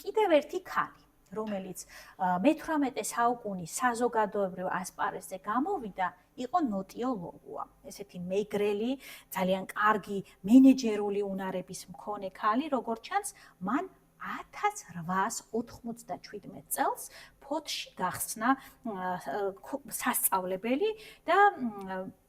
კიდევ ერთი ქალი, რომელიც მე-18 საუკუნის საზოგადოებრივ ასპარეზზე გამოვიდა, იყო ნოტიო ლოლუა. ესეთი მეგრელი, ძალიან კარგი მენეჯერული უნარების მქონე ქალი, როგორც ჩანს, მან 1897 წელს ფოთში გახსნა სასწავლებელი და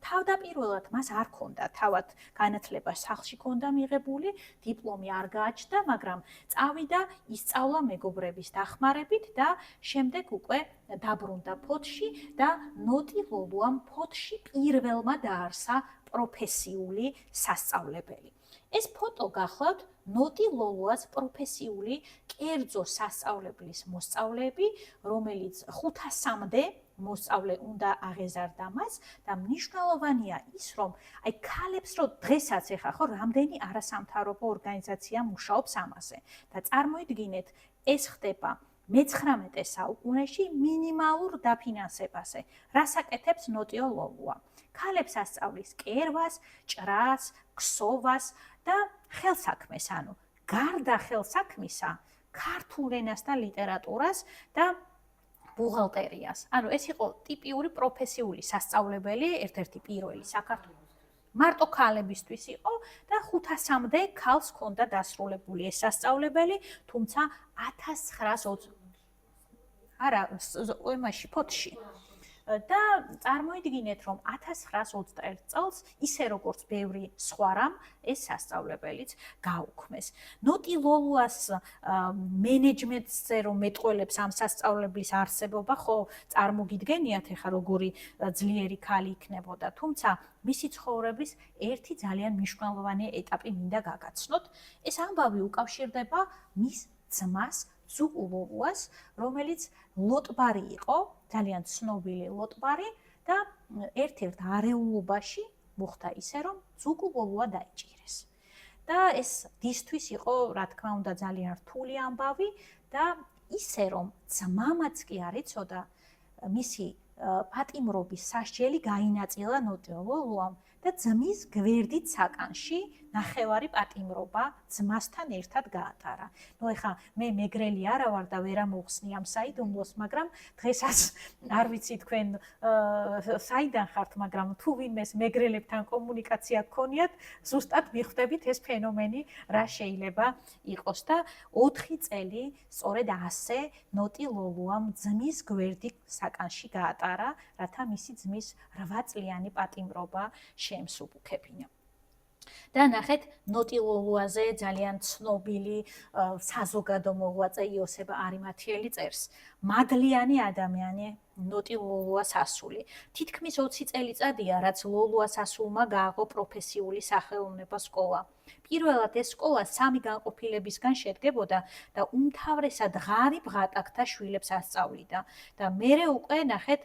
თავდაპირველად მას არ ჰქონდა თავად განათლება სახლში ჰქონდა მიღებული, დიპლომი არ გააჩნდა, მაგრამ წავიდა ისწავლა მეგობრების დახმარებით და შემდეგ უკვე დაბრუნდა ფოთში და ნოტი ლოლუამ ფოთში პირველმა დაარსა პროფესიული სასწავლებელი. ეს ფოტო გახლავთ ნოტი ლოლუას პროფესიული კერძო სასწავლებლის მოსწავლეები, რომელიც 500-მდე მოსწავლე უნდა აღეზარდა მას და მნიშვნელოვანია ის, რომ აი ქალებს რო დღესაც ეხა ხო რამდენი არასამთავრობო ორგანიზაცია მუშაობს ამაზე და წარმოიდგინეთ, ეს ხდება მე-19 საუკუნეში მინიმალურ დაფინანსებაზე. რას აკეთებს ნოტიო ლოლუა? ქალებს ასწავლის კერვას, ჭრას, ქსოვას და ხელსაქმეს, ანუ გარდა ხელსაქმისა, ქართულ ენას და ლიტერატურას და ბუღალტერიას. ანუ ეს იყო ტიპიური პროფესიული სასწავლებელი, ერთ-ერთი პირველი საქართველოს. მარტო ქალებისთვის იყო და 500-მდე ქალს ჰქონდა დასრულებული ეს სასწავლებელი, თუმცა 1920 არა, ემაში ფოთში. და წარმოიდგინეთ, რომ 1921 წელს, ისე როგორც ბევრი სხვა რამ, ეს სასწავლებელიც გაუქმეს. ნოტი ლოლუას მენეჯმენტზე რომ მეტყველებს ამ სასწავლებლის არსებობა, ხო, წარმოგიდგენიათ ეხა როგორი ძლიერი ქალი იქნებოდა, თუმცა მისი ცხოვრების ერთი ძალიან მნიშვნელოვანი ეტაპი მინდა გაგაცნოთ. ეს ამბავი უკავშირდება მის ძმას ზუკუ ლოლუას, რომელიც ლოტბარი იყო, ძალიან ცნობილი ლოტბარი და ერთ-ერთ არეულობაში მოხდა ისე, რომ ზუკუ ლოლუა დაიჭირეს. და ეს დისთვის იყო, რა თქმა უნდა, ძალიან რთული ამბავი და ისე, რომ ძმამაც კი არ იცოდა, მისი პატიმრობის სასჯელი გაინაწილა ნოტიო ლოლუამ და ძმის გვერდით საკანში ნახევარი პატიმრობა ძმასთან ერთად გაატარა. ნუ ეხა მე მეგრელი არა ვარ და ვერ ამოვხსნი ამ საიდუმლოს, მაგრამ დღესაც არ ვიცი თქვენ საიდან ხართ, მაგრამ თუ ვინმეს მეგრელებთან კომუნიკაცია გქონიათ, ზუსტად მიხვდებით ეს ფენომენი რა შეიძლება იყოს და 4 წელი სწორედ ასე ნოტი ლოლუამ ძმის გვერდით საკანში გაატარა, რათა მისი ძმის 8 წლიანი პატიმრობა შეემსუბუქებინა. და ნახეთ, ნოტი ლოლუაზე ძალიან ცნობილი საზოგადო მოღვაწე იოსება არიმათიელი წერს. მადლიანი ადამიანი ნოტი ლოლუას ასული. თითქმის 20 წელიწადია, რაც ლოლუას ასულმა გააღო პროფესიული სახელოვნება სკოლა. პირველად ეს სკოლა 3 განყოფილებისგან შედგებოდა და უმთავრესად ღარიბ ღატაკთა შვილებს ასწავლიდა და მერე უკვე ნახეთ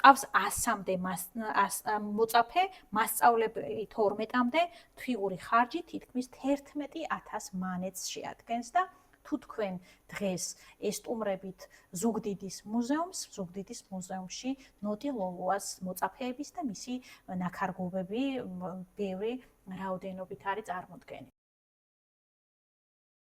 ყავს 100-მდე მოწაფე, მასწავლებელი 12-მდე, თვიური ხარჯი თითქმის 11,000 მანეთს შეადგენს და თუ თქვენ დღეს ესტუმრებით ზუგდიდის მუზეუმში ნოტი ლოლუას მოწაფეების და მისი ნაქარგუბები ბევრი რაოდენობით არის წარმოდგენილი.